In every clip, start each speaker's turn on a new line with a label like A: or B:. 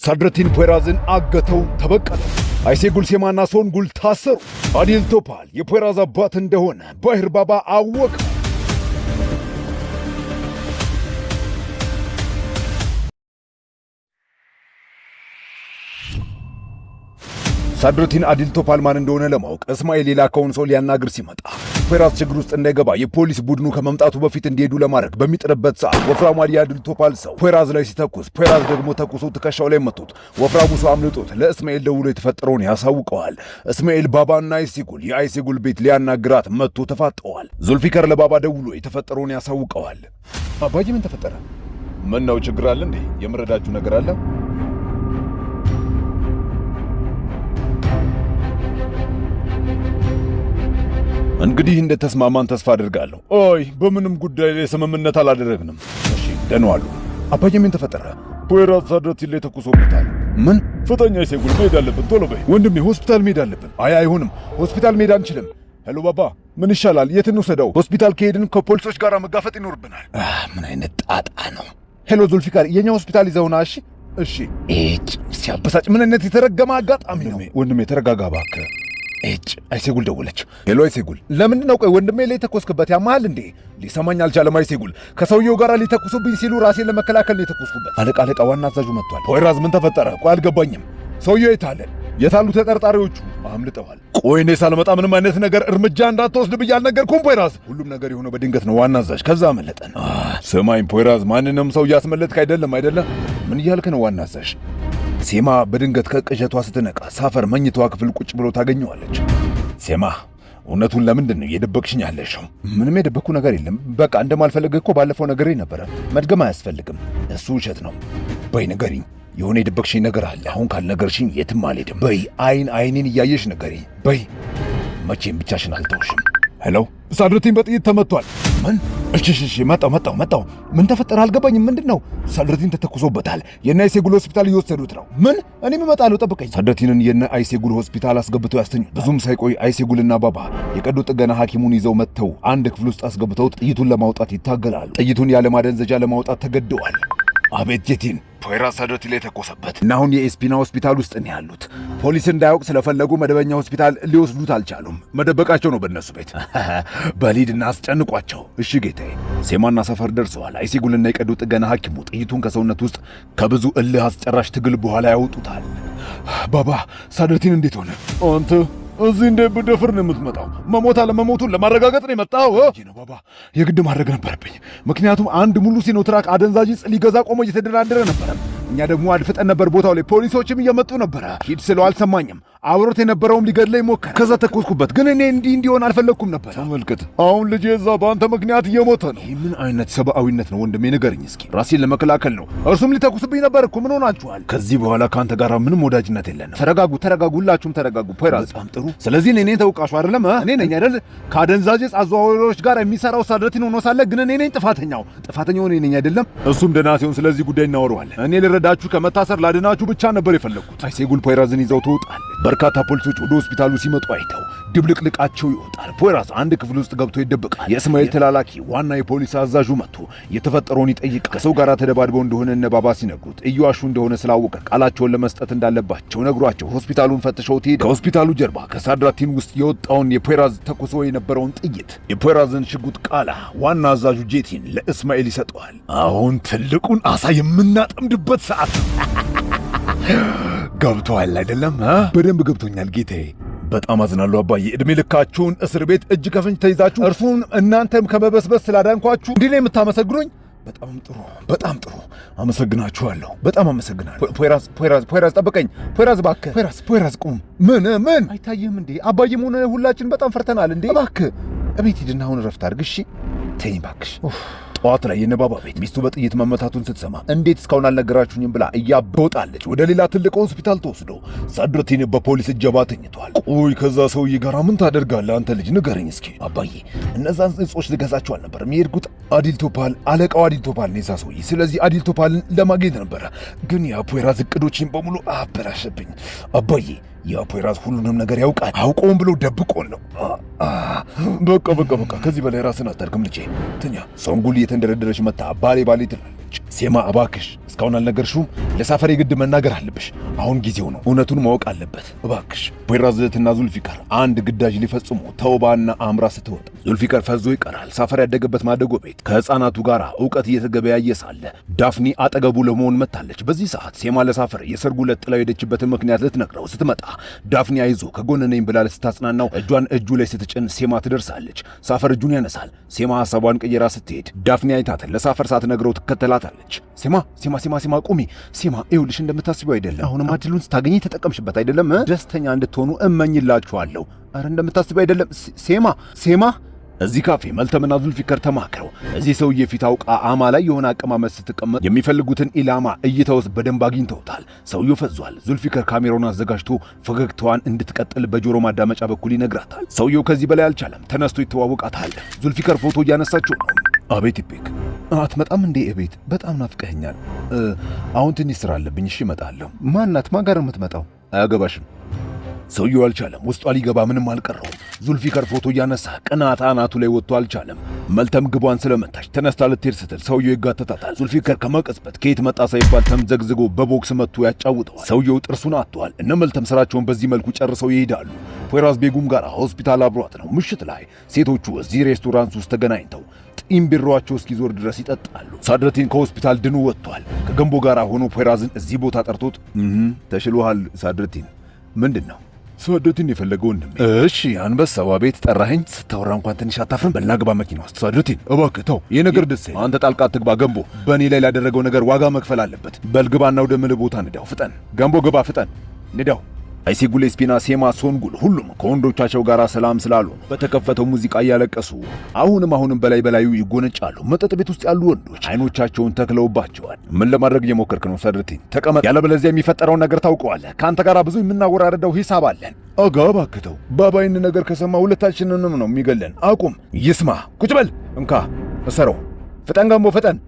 A: ሳድረቲን ፖይራዝን አገተው ተበቀለ። አይሴጉል ሴማና ሶንጉል ታሰሩ። አዲል ቶፓል የፖይራዝ አባት እንደሆነ ባህር ባባ አወቀ። ሳድረቲን አዲል ቶፓል ማን እንደሆነ ለማወቅ እስማኤል የላከውን ሰው ሊያናግር ሲመጣ ፖይራዝ ችግር ውስጥ እንዳይገባ የፖሊስ ቡድኑ ከመምጣቱ በፊት እንዲሄዱ ለማድረግ በሚጥርበት ሰዓት ወፍራሙ የአዲል ቶፓል ሰው ፖይራዝ ላይ ሲተኩስ ፖይራዝ ደግሞ ተኩሶ ትከሻው ላይ መቱት። ወፍራሙ ሰው አምልጦት ለእስማኤል ደውሎ የተፈጠረውን ያሳውቀዋል። እስማኤል ባባና የአይሴጉል ቤት ሊያናግራት መጥቶ ተፋጠዋል። ዙልፊከር ለባባ ደውሎ የተፈጠረውን ያሳውቀዋል። አባዬ ምን ተፈጠረ? ምን ነው ችግር አለ እንዴ? የምረዳችሁ ነገር አለ? እንግዲህ እንደተስማማን ተስፋ አድርጋለሁ። ኦይ በምንም ጉዳይ ላይ ስምምነት አላደረግንም። እሺ ደህና ዋሉ። አባዬ ምን ተፈጠረ? ፖይራዝ ሳድረቲን ላይ ተኩሶበታል። ምን? ፍጠኛ አይሴጉል፣ መሄድ አለብን። ቶሎ በይ ወንድሜ፣ ሆስፒታል መሄድ አለብን። አይሆንም፣ ሆስፒታል መሄድ አንችልም። ሄሎ ባባ፣ ምን ይሻላል? የት እንውሰደው? ሆስፒታል ከሄድን ከፖሊሶች ጋር መጋፈጥ ይኖርብናል። ምን አይነት ጣጣ ነው? ሄሎ ዙልፊካር፣ የኛ ሆስፒታል ይዘውና። እሺ። ሲያበሳጭ! ምን አይነት የተረገመ አጋጣሚ ነው? ወንድሜ ተረጋጋ እባክህ። አይሴጉል ደወለች። ሄሎ አይሴጉል፣ ለምንድን ነው ቆይ ወንድሜ ላይ ተኮስክበት? ያማሃል እንዴ? ሊሰማኝ አልቻለም። አይሴጉል፣ ከሰውየው ጋር ሊተኩሱብኝ ሲሉ ራሴን ለመከላከል ነው የተኮስኩበት። አለቃ ዋና አዛዡ መጥቷል። ፖይራዝ ምን ተፈጠረ? ቆይ አልገባኝም። ሰውየው የታለ? የታሉ ተጠርጣሪዎቹ? አምልጠዋል። ቆይ እኔ ሳልመጣ ምንም አይነት ነገር እርምጃ እንዳትወስድ ብዬ አልነገርኩም? ፖይራዝ፣ ሁሉም ነገር የሆነው በድንገት ነው ዋና አዛዥ። ከዛ አመለጠን። ስማኝ ፖይራዝ፣ ማንንም ሰው እያስመለጥክ አይደለም አይደለ? ምን እያልክ ነው ዋና አዛዥ? ሴማ በድንገት ከቅዠቷ ስትነቃ ሳፈር መኝታዋ ክፍል ቁጭ ብሎ ታገኘዋለች። ሴማ፣ እውነቱን ለምንድን ነው የደበቅሽኝ ያለሽው? ምንም የደበቅኩ ነገር የለም። በቃ እንደማልፈልግ እኮ ባለፈው ነገሬ ነበረ። መድገም አያስፈልግም። እሱ ውሸት ነው። በይ ንገሪኝ። የሆነ የደበቅሽኝ ነገር አለ። አሁን ካልነገርሽኝ የትም አልሄድም። በይ አይኔን እያየሽ ንገሪኝ። በይ መቼም ብቻሽን አልተውሽም። ሄሎ፣ ሳድረቲን በጥይት ተመቷል። ምን? እሺ፣ መጣው። ምን ተፈጠረ? አልገባኝም። ምንድን ነው? ሳድረቲን ተተኩሶበታል። የነ አይሴጉል ሆስፒታል እየወሰዱት ነው። ምን? እኔም እመጣለሁ፣ ጠብቀኝ። ሳድረቲንን የነ አይሴጉል ሆስፒታል አስገብተው ያስተኙ። ብዙም ሳይቆይ አይሴጉልና ባባ የቀዶ ጥገና ሐኪሙን ይዘው መጥተው አንድ ክፍል ውስጥ አስገብተው ጥይቱን ለማውጣት ይታገላሉ። ጥይቱን ያለ ማደንዘጃ ለማውጣት ተገደዋል። አቤት ጄቲን፣ ፖይራዝ ሳድረቲን ላይ ተኮሰበት እና አሁን የኤስፒና ሆስፒታል ውስጥ ነው ያሉት። ፖሊስ እንዳያውቅ ስለፈለጉ መደበኛ ሆስፒታል ሊወስዱት አልቻሉም። መደበቃቸው ነው በእነሱ ቤት። በሊድና አስጨንቋቸው። እሺ ጌታዬ። ሴማና ሰፈር ደርሰዋል። አይሴጉልና የቀዶ ጥገና ሐኪሙ ጥይቱን ከሰውነት ውስጥ ከብዙ እልህ አስጨራሽ ትግል በኋላ ያወጡታል። ባባ፣ ሳድረቲን እንዴት ሆነ? አንተ እዚህ እንደ ብደፍር ነው የምትመጣው? መሞት አለመሞቱን ለማረጋገጥ ነው የመጣው? ነው ባባ፣ የግድ ማድረግ ነበረብኝ። ምክንያቱም አንድ ሙሉ ሲኖትራክ አደንዛዥ ዕፅ ሊገዛ ቆሞ እየተደራደረ ነበረ። እኛ ደግሞ አድፍጠን ነበር ቦታው ላይ። ፖሊሶችም እየመጡ ነበረ። ሂድ ስለው አልሰማኝም። አብሮት የነበረውም ሊገድለኝ ሞከረ። ከዛ ተኮስኩበት። ግን እኔ እንዲሆን አልፈለግኩም ነበር። ተመልከት፣ አሁን ልጄ እዛ በአንተ ምክንያት እየሞተ ነው። ይህ ምን አይነት ሰብአዊነት ነው ወንድሜ? ንገርኝ እስኪ። ራሴን ለመከላከል ነው። እርሱም ሊተኩስብኝ ነበር እኮ። ምን ሆናችኋል? ከዚህ በኋላ ከአንተ ጋር ምንም ወዳጅነት የለንም። ተረጋጉ፣ ሁላችሁም ተረጋጉ። ፖይራዝ፣ በጣም ጥሩ። ስለዚህ እኔ ተውቃሹ አይደለም? እኔ ነኝ አይደል? ከአደንዛዥ ዕፅ አዘዋዋሪዎች ጋር የሚሰራው ሳድረቲን ሆኖ ሳለ ግን እኔ ነኝ ጥፋተኛው እኔ ነኝ አይደለም? እሱም ደህና ሲሆን ስለዚህ ጉዳይ እናወራዋለን። እኔ ልረዳችሁ ከመታሰር ላድናችሁ ብቻ ነበር የፈለግኩት። አይሴጉል ፖይራዝን ይዘው ትወጣለች። በርካታ ፖሊሶች ወደ ሆስፒታሉ ሲመጡ አይተው ድብልቅልቃቸው ይወጣል። ፖይራዝ አንድ ክፍል ውስጥ ገብቶ ይደብቃል። የእስማኤል ተላላኪ ዋና የፖሊስ አዛዡ መጥቶ የተፈጠረውን ይጠይቃል። ከሰው ጋር ተደባድበው እንደሆነ እነ ባባ ሲነግሩት እየዋሹ እንደሆነ ስላወቀ ቃላቸውን ለመስጠት እንዳለባቸው ነግሯቸው ሆስፒታሉን ፈትሸው ትሄድ። ከሆስፒታሉ ጀርባ ከሳድረቲን ውስጥ የወጣውን የፖይራዝ ተኩሶ የነበረውን ጥይት የፖይራዝን ሽጉጥ ቃላ ዋና አዛዡ ጄቲን ለእስማኤል ይሰጠዋል። አሁን ትልቁን አሳ የምናጠምድበት ሰዓት ገብቶሃል አይደለም? በደንብ ገብቶኛል ጌታዬ። በጣም አዝናለሁ አባዬ። ዕድሜ ልካችሁን እስር ቤት እጅ ከፍንጅ ተይዛችሁ እርሱን እናንተም ከመበስበስ ስላዳንኳችሁ እንዲህ ነው የምታመሰግኑኝ? በጣም ጥሩ አመሰግናችኋለሁ። በጣም አመሰግናለሁ። ፖይራዝ ጠብቀኝ። ፖይራዝ እባክህ። ፖይራዝ ቁም። ምን አይታየህም እንዴ? አባዬም ሆነ ሁላችን በጣም ፈርተናል እንዴ። እባክህ እቤት ሂድና አሁን እረፍት አድርግ እሺ። ተይኝ እባክሽ። ጠዋት ላይ የነባባ ቤት ሚስቱ በጥይት መመታቱን ስትሰማ እንዴት እስካሁን አልነገራችሁኝም ብላ እያበወጣለች ወደ ሌላ ትልቅ ሆስፒታል ተወስዶ ሳድረቲን በፖሊስ እጀባ ተኝቷል። ቆይ ከዛ ሰውዬ ጋር ምን ታደርጋለህ አንተ ልጅ? ንገረኝ እስኪ። አባዬ እነዛን ዕጾች ልገዛቸው አልነበረም የሄድኩት። አዲል ቶፓል፣ አለቃው አዲል ቶፓል ነው የዛ ሰውዬ። ስለዚህ አዲል ቶፓልን ለማግኘት ነበረ። ግን የፖይራዝ እቅዶችን በሙሉ አበላሸብኝ አባዬ። የፖይራዝ ሁሉንም ነገር ያውቃል። አውቀውም ብሎ ደብቆን ነው። በቃ ከዚህ በላይ ራስን አታድክም ልጄ። ትኛ። ሶንጉል እየተንደረደረች መታ ባሌ ትላለች። ትለዋለች። ሴማ እባክሽ እስካሁን አልነገርሽውም? ለሳፈር የግድ መናገር አለብሽ። አሁን ጊዜው ነው። እውነቱን ማወቅ አለበት እባክሽ። ፖይራዝና ዙልፊካር አንድ ግዳጅ ሊፈጽሙ ተውባና አምራ ስትወጣ ዙልፊካር ፈዞ ይቀራል። ሳፈር ያደገበት ማደጎ ቤት ከህፃናቱ ጋር ዕውቀት እየተገበያየ ሳለ ዳፍኒ አጠገቡ ለመሆን መታለች። በዚህ ሰዓት ሴማ ለሳፈር የሰርጉ ዕለት ጥላው ሄደችበትን ምክንያት ልትነግረው ስትመጣ ዳፍኒ አይዞ ከጎን ነኝ ብላ ስታጽናናው እጇን እጁ ላይ ስትጭን ሴማ ትደርሳለች። ሳፈር እጁን ያነሳል። ሴማ ሐሳቧን ቀይራ ስትሄድ ዳፍኒ አይታትን ለሳፈር ሳትነግረው ትከተላታለች። ሴማ ቁሚ። ሴማ ይኸውልሽ እንደምታስቢው አይደለም። አሁንም አድሉን ስታገኝ ተጠቀምሽበት አይደለም። ደስተኛ እንድትሆኑ እመኝላችኋለሁ። አረ እንደምታስቢው አይደለም ሴማ እዚህ ካፌ መልተምና ዙልፊካር ተማክረው እዚህ ሰውዬ ፊት አውቃ አማ ላይ የሆነ አቀማመጥ ስትቀመጥ የሚፈልጉትን ኢላማ እይታውስ በደንብ አግኝተውታል። ሰውየው ፈዟል። ዙልፊካር ካሜራውን አዘጋጅቶ ፈገግታዋን እንድትቀጥል በጆሮ ማዳመጫ በኩል ይነግራታል። ሰውየው ከዚህ በላይ አልቻለም። ተነስቶ ይተዋወቃታል። ዙልፊካር ፎቶ እያነሳቸው ነው። አቤት ኢፔክ አትመጣም እንዴ? እቤት በጣም ናፍቀኸኛል። አሁን ትንሽ ስራ አለብኝ። እሺ እመጣለሁ። ማናት? ማን ጋር የምትመጣው? አያገባሽም። ሰውየው አልቻለም። ውስጧ ሊገባ ምንም አልቀረውም። ዙልፊካር ፎቶ እያነሳ ቅናት አናቱ ላይ ወጥቶ አልቻለም። መልተም ግቧን ስለመታች ተነስታ ልትሄድ ስትል ሰውየው ይጋተታታል። ዙልፊካር ከመቀጽበት ከየት መጣ ሳይባል ተምዘግዝጎ በቦክስ መጥቶ ያጫውተዋል። ሰውየው ጥርሱን አጥቷል። እነ መልተም ስራቸውን በዚህ መልኩ ጨርሰው ይሄዳሉ። ፖይራዝ ቤጉም ጋር ሆስፒታል አብሯት ነው። ምሽት ላይ ሴቶቹ እዚህ ሬስቶራንት ውስጥ ተገናኝተው ጢም ቢሮአቸው እስኪዞር ድረስ ይጠጣሉ። ሳድረቲን ከሆስፒታል ድኑ ወጥቷል። ከገንቦ ጋር ሆኖ ፖይራዝን እዚህ ቦታ ጠርቶት ተሽሎሃል ሳድረቲን ምንድን ነው? ሳድረቲን የፈለገው ወንድሜ። እሺ አንበሳው ቤት ጠራኸኝ። ስታወራ እንኳን ትንሽ አታፍርም? በልና ግባ መኪና ውስጥ። ሳድረቲን እባክህ ተው፣ ይህ ነገር ደስ አይልም። አንተ ጣልቃ አትግባ። ገንቦ በእኔ ላይ ላደረገው ነገር ዋጋ መክፈል አለበት። በልግባና ወደ ምልህ ቦታ ንዳው። ፍጠን ገንቦ ግባ፣ ፍጠን ንዳው። አይሲጉሌ ስፒና፣ ሴማ፣ ሶንጉል ሁሉም ከወንዶቻቸው ጋር ሰላም ስላሉ በተከፈተው ሙዚቃ እያለቀሱ አሁንም በላዩ ይጎነጫሉ። መጠጥ ቤት ውስጥ ያሉ ወንዶች አይኖቻቸውን ተክለውባቸዋል። ምን ለማድረግ እየሞከርክ ነው ሳድረቲን? ተቀመጥ፣ ያለበለዚያ የሚፈጠረውን ነገር ታውቀዋለህ። ከአንተ ጋር ብዙ የምናወራረደው ሂሳብ አለን። አጋ እባክህ ባባይን ነገር ከሰማ ሁለታችንንም ነው የሚገለን። አቁም። ይስማ። ቁጭ በል። እንካ እሰረው። ፍጠን ገንቦ ፍጠን።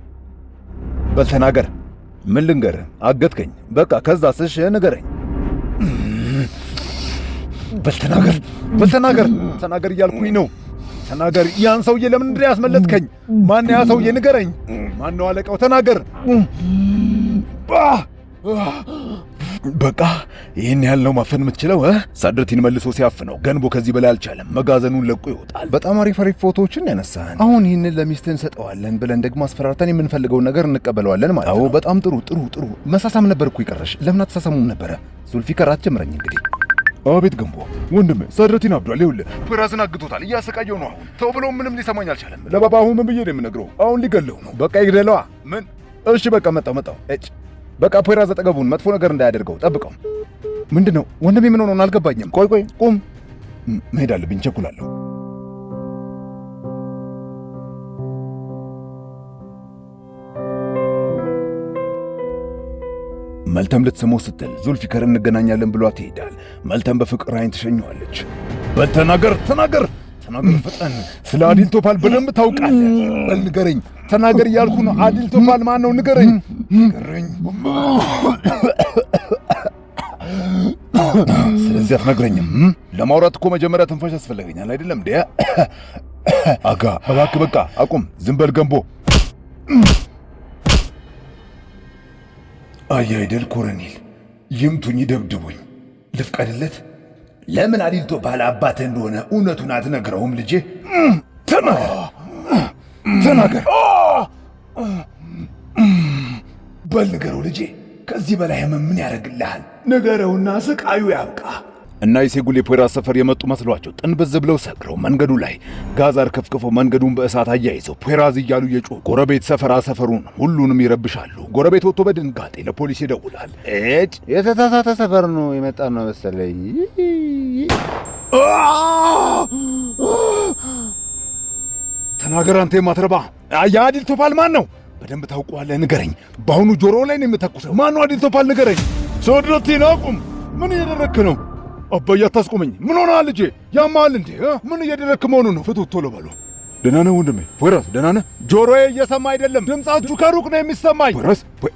A: በል ተናገር። ምን ልንገርህ? አገትከኝ። በቃ ከዛስ? እሺ ንገረኝ። በልተናገር እያልኩኝ ነው። ተናገር። ያን ሰውዬ ለምን እንድሪያ ያስመለጥከኝ? ማን ያ ሰውዬ? ንገረኝ። ማን ነው አለቃው? ተናገር። በቃ ይህን ያህል ነው ማፈን የምትችለው? ሳድረቲን መልሶ ሲያፍነው ገንቦ ከዚህ በላይ አልቻለም። መጋዘኑን ለቆ ይወጣል። በጣም አሪፍ ፎቶዎችን ያነሳን። አሁን ይህንን ለሚስትህ እንሰጠዋለን ብለን ደግሞ አስፈራርተን የምንፈልገውን ነገር እንቀበለዋለን ማለት ነው። በጣም ጥሩ። መሳሳም ነበር እኮ የቀረሽ። ለምን አትሳሳሙም ነበረ? ዙልፊካር አትጀምረኝ እንግዲህ። አቤት ገንቦ ወንድሜ፣ ሳድረቲን አብዷል። ይኸውልህ ፖይራዝን አግቶታል። እያሰቃየው ነው። አሁን ተው ብለው ምንም ሊሰማኝ አልቻለም። ለባባ አሁን ምን ብዬ ነው የምነግረው? አሁን ሊገለው ነው። በቃ ይግደለዋ። ምን? እሺ በቃ መጣው። በቃ ፖይራዝ አጠገቡን መጥፎ ነገር እንዳያደርገው ጠብቀው። ምንድነው ወንድሜ? ምን ሆኖ ነው? አልገባኝም። ቆይ ቁም። መሄድ አለብኝ፣ ቸኩላለሁ። መልተም ልትስመው ስትል ዙልፊካር እንገናኛለን ብሏት ይሄዳል። መልተም በፍቅር አይን ትሸኘዋለች። በል ተናገር ፍጠን። ስለ አዲል ቶፓል በደንብ ታውቃለህ። በል ንገረኝ። ተናገር እያልኩ ነው። አዲል ቶፓል ማን ነው? ንገረኝ። ስለዚህ አትነግረኝም? ለማውራት እኮ መጀመሪያ ትንፋሽ ያስፈልገኛል አይደለም እንዴ? አጋ እባክህ በቃ አቁም። ዝም በል ገንቦ። አይደል ኮሎኔል፣ ይምቱኝ ይደብድቡኝ፣ ልፍቀድለት? ለምን አዲል ቶፓል አባትህ እንደሆነ እውነቱን አትነግረውም? ልጄ ተናገር። በል ንገረው ልጄ። ከዚህ በላይ ምን ያደርግልሃል? ንገረውና ስቃዩ ያብቃ። እና የሴጉሌ ፖይራዝ ሰፈር የመጡ መስሏቸው ጥንብዝ ብለው ሰክረው መንገዱ ላይ ጋዝ አርከፍክፈው መንገዱን በእሳት አያይዘው ፖይራዝ እያሉ የጮሁ ጎረቤት ሰፈሩን ሁሉንም ይረብሻሉ። ጎረቤት ወጥቶ በድንጋጤ ለፖሊስ ይደውላል። የተሳሳተ ሰፈር ነው የመጣ ነው መሰለኝ። ተናገር አንተ የማትረባ። አዲል ቶፓል ማን ነው? በደንብ ታውቀዋለህ። ንገረኝ። በአሁኑ ጆሮ ላይ ነው የምተኩሰው። ማን ነው አዲል ቶፓል? ንገረኝ። ሳድረቲን አቁም። ምን እያደረግክ ነው? አባዬ አታስቆመኝ። ምን ሆነሃል ልጄ? ያማል እንዴ? ምን እያደረግክ መሆኑ ነው? ፍቱት ቶሎ በሉ። ደህና ነህ ወንድሜ? ፖይራዝ ደህና ነህ? ጆሮዬ እየሰማ አይደለም። ድምጻችሁ ከሩቅ ነው የሚሰማኝ።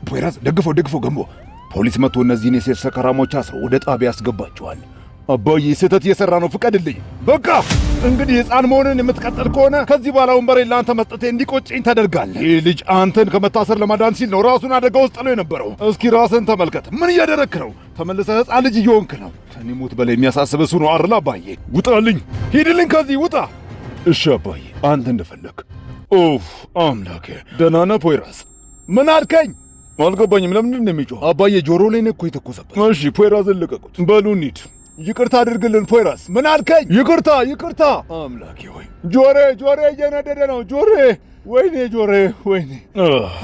A: ፖይራዝ ደግፈው ገንቦ። ፖሊስ መጥቶ እነዚህን የሴት ሰካራሞች አስሮ ወደ ጣቢያ ያስገባቸዋል። አባዬ ስህተት እየሰራ ነው፣ ፍቀድልኝ። በቃ እንግዲህ ሕፃን መሆንን የምትቀጥል ከሆነ ከዚህ በኋላ ወንበሬን ለአንተ መስጠቴ እንዲቆጨኝ ታደርጋለህ። ይህ ልጅ አንተን ከመታሰር ለማዳን ሲል ነው ራሱን አደጋ ውስጥ ጥሎ የነበረው። እስኪ ራስን ተመልከት። ምን እያደረግክ ነው? ተመልሰህ ሕፃን ልጅ እየሆንክ ነው። ከኔ ሞት በላይ የሚያሳስብ እሱ ነው አይደል? አባዬ ውጣልኝ፣ ሂድልኝ ከዚህ ውጣ። እሺ አባዬ፣ አንተ እንደፈለግ። ኦፍ አምላኬ። ደህና ነህ ፖይራስ? ምን አልከኝ? አልገባኝም። ለምንድን ነው የሚጮህ? አባዬ ጆሮ ላይ ነው እኮ የተኮሰበት። እሺ ፖይራስን ልቀቁት። በሉ እንሂድ። ይቅርታ አድርግልን ፖይራስ። ምን አልከኝ? ይቅርታ። አምላኬ ሆይ ጆሬ እየነደደ ነው። ወይኔ ጆሬ ወይኔ።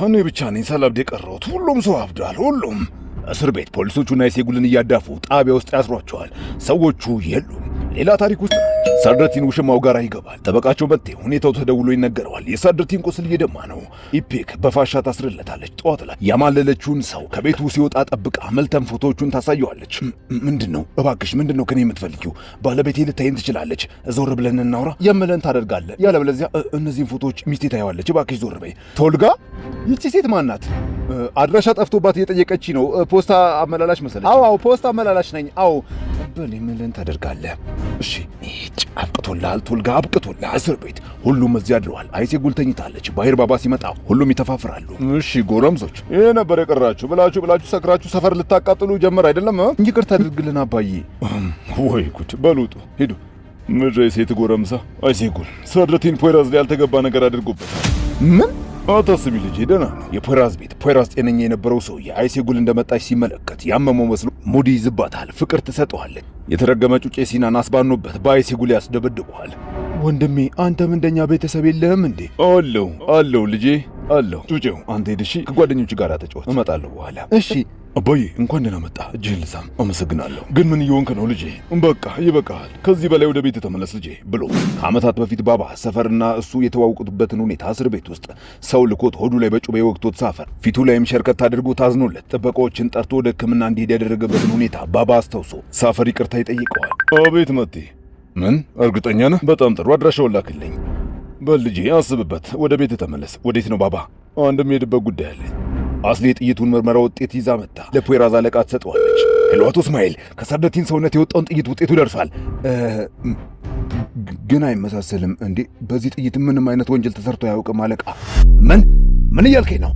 A: እኔ ብቻ ነኝ ሳላብድ የቀረሁት። ሁሉም ሰው አብዷል። ሁሉም እስር ቤት ፖሊሶቹና የሴጉልን እያዳፉ ጣቢያ ውስጥ ያስሯቸዋል። ሰዎቹ የሉም። ሌላ ታሪክ ውስጥ ሳድረቲን ውሽማው ጋር ይገባል። ጠበቃቸው መጥቶ ሁኔታው ተደውሎ ይነገረዋል። የሳድረቲን ቁስል እየደማ ነው። ኢፔክ በፋሻ ታስርለታለች። ጠዋት ላይ ያማለለችውን ሰው ከቤቱ ሲወጣ ጠብቃ መልተም ፎቶዎቹን ታሳየዋለች። ምንድነው እባክሽ፣ ምንድነው ከኔ የምትፈልጊው? ባለቤቴ ልታይን ትችላለች። ዞር ብለን እናውራ የምለን ታደርጋለህ። ያለበለዚያ እነዚህን ፎቶዎች ሚስቴ ታየዋለች። እባክሽ ዞር በይ። ቶልጋ፣ ይቺ ሴት ማናት? አድራሻ ጠፍቶባት እየጠየቀች ነው። ፖስታ አመላላሽ መሰለች። አዎ ፖስታ አመላላሽ ነኝ። አዎ በል የምለን ታደርጋለህ። እሺ አብቅቶልሃል ቶልጋ፣ አብቅቶልሃል። እስር ቤት ሁሉም እዚያ አድረዋል። አይሴጉል ተኝታለች። ባሂር ባባ ሲመጣ ሁሉም ይተፋፍራሉ። እሺ ጎረምሶች፣ ይሄ ነበር የቀራችሁ። ብላችሁ ሰክራችሁ ሰፈር ልታቃጥሉ ጀመር አይደለም? ይቅርታ አድርግልን አባዬ። ወይ ጉድ! በሉጡ ሂዱ። ምድረ የሴት ጎረምሳ አይሴጉል ሳድረቲን ፖይራዝ ላይ ያልተገባ ነገር አድርጎበታል። ምን? አታስቢ ልጄ፣ ደህና ነው። የፖይራዝ ቤት ፖይራዝ ጤነኛ የነበረው ሰውዬ አይሴጉል እንደመጣች ሲመለከት ያመመው መስሎ ሙዲ ይዝባታል። ፍቅር ትሰጠዋለች። የተረገመ ጩጬ ሲናን አስባኖበት በአይሴጉል ያስደበድበዋል። ወንድሜ አንተም እንደኛ ቤተሰብ የለህም እንዴ? አለው ልጄ አለው። ጩጬው አንተ ሄድ፣ እሺ ከጓደኞች ጋር ተጫወት፣ እመጣለሁ በኋላ። እሺ አባዬ እንኳን ደህና መጣ። እጅህን ልሳም። አመሰግናለሁ። ግን ምን እየሆንክ ነው ልጄ? በቃ ይበቃሃል። ከዚህ በላይ ወደ ቤት ተመለስ ልጄ ብሎ ከዓመታት በፊት ባባ ሰፈርና እሱ የተዋወቁበትን ሁኔታ እስር ቤት ውስጥ ሰው ልኮት ሆዱ ላይ በጩቤ ወቅቶት ሳፈር ፊቱ ላይም ሸርከት አድርጎ ታዝኖለት ጥበቃዎችን ጠርቶ ወደ ሕክምና እንዲሄድ ያደረገበትን ሁኔታ ባባ አስታውሶ ሳፈር ይቅርታ ይጠይቀዋል። አቤት መቴ። ምን እርግጠኛ ነህ? በጣም ጥሩ። አድራሻውን ላክልኝ። በል ልጄ አስብበት። ወደ ቤት ተመለስ። ወዴት ነው ባባ? እንደምሄድበት ጉዳይ አለኝ። አስሊ የጥይቱን ምርመራ ውጤት ይዛ መጣ። ለፖይራዝ አለቃ ትሰጠዋለች። ሄሎ አቶ እስማኤል፣ ከሳድረቲን ሰውነት የወጣውን ጥይት ውጤቱ ደርሷል። ግን አይመሳሰልም እንዴ? በዚህ ጥይት ምንም አይነት ወንጀል ተሰርቶ አያውቅም አለቃ። ምን እያልከኝ ነው?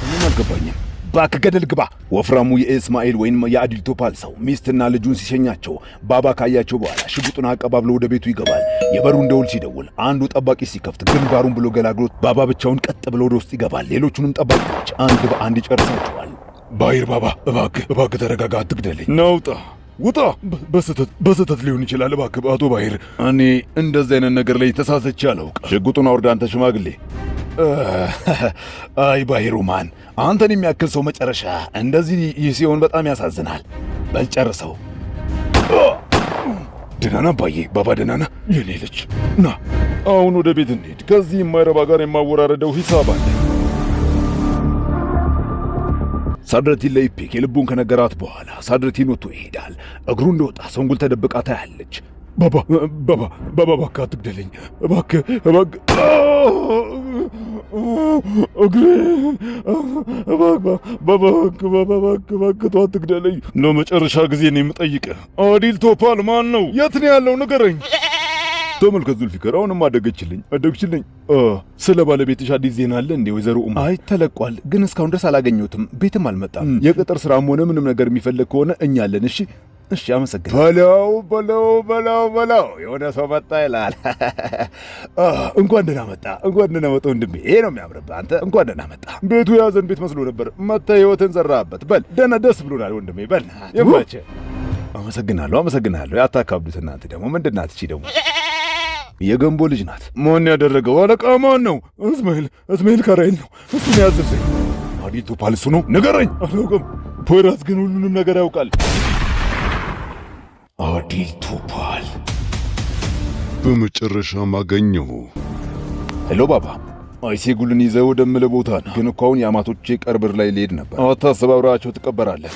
A: ምንም አልገባኝም። እባክህ ገደል ግባ። ወፍራሙ የእስማኤል ወይም የአዲል ቶፓል ሰው ሚስትና ልጁን ሲሸኛቸው ባባ ካያቸው በኋላ ሽጉጡን አቀባብሎ ወደ ቤቱ ይገባል። የበሩን ደውል ሲደውል አንዱ ጠባቂ ሲከፍት ግንባሩን ብሎ ገላግሎት ባባ ብቻውን ቀጥ ብሎ ወደ ውስጥ ይገባል። ሌሎቹንም ጠባቂዎች አንድ በአንድ ይጨርሳቸዋል። ባሂር ባባ እባክህ ተረጋጋ፣ አትግደለኝ። ናውጣ ውጣ። በስህተት ሊሆን ይችላል። እባክህ አቶ ባሂር፣ እኔ እንደዚህ አይነት ነገር ላይ ተሳሰቼ አላውቅም። ሽጉጡን አውርዳ አንተ ሽማግሌ። አይ ባሂሩማን፣ አንተን የሚያክል ሰው መጨረሻ እንደዚህ ሲሆን በጣም ያሳዝናል። በል ጨርሰው። ደህና ነህ አባዬ? ባባ ደህና ነህ? የኔ ልጅ ና አሁን ወደ ቤት እንሂድ። ከዚህ የማይረባ ጋር የማወራረደው ሂሳብ አለ። ሳድረቲን ለኢፔክ የልቡን ከነገራት በኋላ ሳድረቲን ወጥቶ ይሄዳል። እግሩ እንደወጣ ሰንጉል ተደብቃ ታያለች። ባባ እባክህ አትግደለኝ፣ እባክህ እግሬ እባክህ አትግደለኝ። ለመጨረሻ ጊዜ ነው የምጠይቅህ። አዲል ቶፓል ማን ነው? የት ነው ያለው? ንገረኝ። ተመልከት ዙልፊከር፣ አሁንም አደገችልኝ። ስለ ባለቤትሽ አዲስ ዜና አለ እንዴ ወይዘሮ ኡማ? አይ ተለቋል፣ ግን እስካሁን ድረስ አላገኘሁትም። ቤትም አልመጣም። የቅጥር ስራም ሆነ ምንም ነገር የሚፈልግ ከሆነ እኛ አለን። እሺ አመሰግናለሁ። በለው የሆነ ሰው መጣ ይላል። እንኳን ደህና መጣ ወንድሜ። ይሄ ነው የሚያምርብህ አንተ። እንኳን ደህና መጣ። ቤቱ የያዘን ቤት መስሎ ነበር። መጥተህ ህይወትን ዘራህበት። በል ደስ ብሎናል ወንድሜ። በል ይመችህ። አመሰግናለሁ። ያታካብዱት እናንተ ደግሞ ምንድን ናት እቺ ደግሞ? የገንቦ ልጅ ናት። ማን ያደረገው? አለቃ ማን ነው? እስማኤል ካራይል ነው። እሱ ነው ያዘዘኝ። አዲል ቶፓል እሱ ነው? ንገረኝ። አላውቅም። ፖይራዝ ግን ሁሉንም ነገር ያውቃል። አዲል ቶፓል
B: በመጨረሻም አገኘሁ።
A: ሄሎ ባባ፣ አይሴጉልን ይዘህ ወደምልህ ቦታ ነው። ግን እኮ አሁን የአማቶቼ ቀብር ላይ ልሄድ ነበር። አታስብ፣ አብረሃቸው ትቀበራለህ።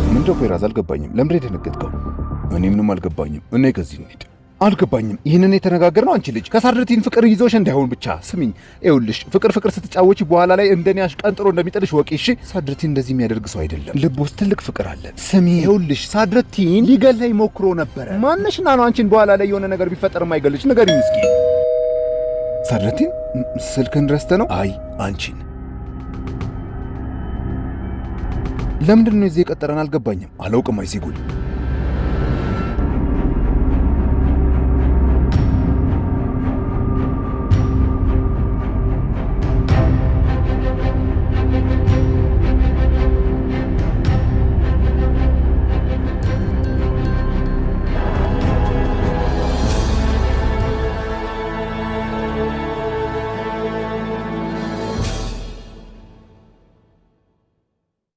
A: ምንድነው ፖይራዝ? አልገባኝም። ለምንድን የደነገጥከው? እኔ ምንም አልገባኝም። እኔ ከዚህ እንሂድ። አልገባኝም። ይህንን የተነጋገርነው አንቺ ልጅ ከሳድረቲን ፍቅር ይዞሽ እንዳይሆን ብቻ ስሚኝ። ይኸውልሽ ፍቅር ስትጫወቺ በኋላ ላይ እንደኔ አሽቀንጥሮ እንደሚጥልሽ ወቂ። እሺ ሳድረቲን እንደዚህ የሚያደርግ ሰው አይደለም። ልብ ውስጥ ትልቅ ፍቅር አለ። ስሚ ይኸውልሽ ሳድረቲን ሊገላይ ሞክሮ ነበረ። ማነሽና ነው አንቺን በኋላ ላይ የሆነ ነገር ቢፈጠር የማይገልሽ? ንገሪኝ እስኪ። ሳድረቲን ስልክን ረስተህ ነው? አይ አንቺን። ለምንድን ነው እዚህ የቀጠረን? አልገባኝም። አላውቅም። አይሲጉል